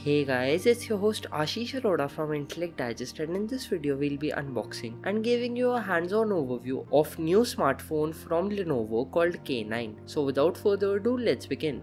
Hey guys, it's your host Ashish Arora from Intellect Digest, and in this video we'll be unboxing and giving you a hands-on overview of new smartphone from Lenovo called K9. So without further ado, let's begin.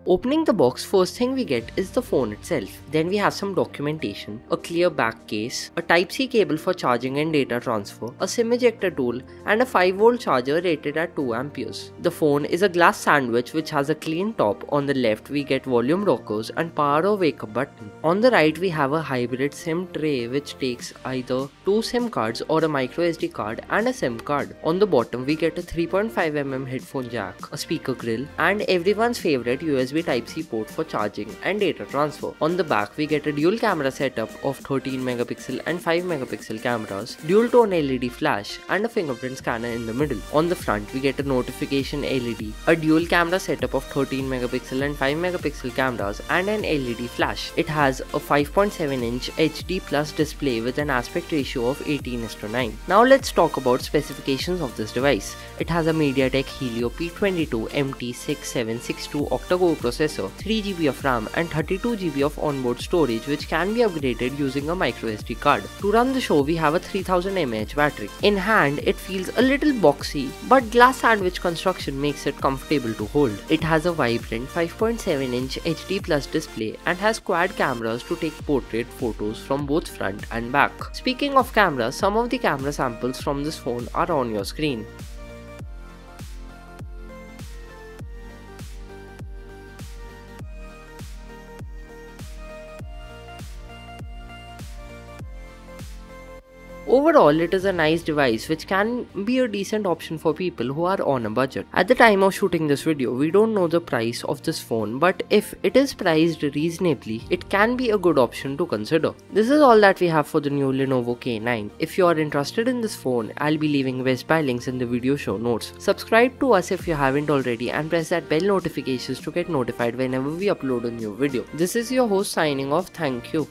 Opening the box, first thing we get is the phone itself. Then we have some documentation, a clear back case, a Type-C cable for charging and data transfer, a SIM ejector tool, and a 5-volt charger rated at 2 amperes. The phone is a glass sandwich which has a clean top. On the left we get volume rockers and power or wake up button. On the right we have a hybrid SIM tray which takes either 2 SIM cards or a microSD card and a SIM card. On the bottom we get a 3.5mm headphone jack, a speaker grill, and everyone's favorite USB Type-C port for charging and data transfer. On the back we get a dual camera setup of 13 megapixel and 5 megapixel cameras, dual tone LED flash, and a fingerprint scanner in the middle. On the front we get a notification LED, a dual camera setup of 13 megapixel and 5 megapixel cameras, and an LED flash. It has a 5.7-inch HD plus display with an aspect ratio of 18:9. Now let's talk about specifications of this device. It has a MediaTek Helio P22 MT6762 octa-core processor, 3GB of RAM, and 32GB of onboard storage, which can be upgraded using a microSD card. To run the show, we have a 3000 mAh battery. In hand, it feels a little boxy, but glass sandwich construction makes it comfortable to hold. It has a vibrant 5.7-inch HD plus display and has quad cameras to take portrait photos from both front and back. Speaking of cameras, some of the camera samples from this phone are on your screen. Overall, it is a nice device which can be a decent option for people who are on a budget. At the time of shooting this video, we don't know the price of this phone, but if it is priced reasonably, it can be a good option to consider. This is all that we have for the new Lenovo K9. If you are interested in this phone, I'll be leaving Best Buy links in the video show notes. Subscribe to us if you haven't already and press that bell notifications to get notified whenever we upload a new video. This is your host signing off. Thank you.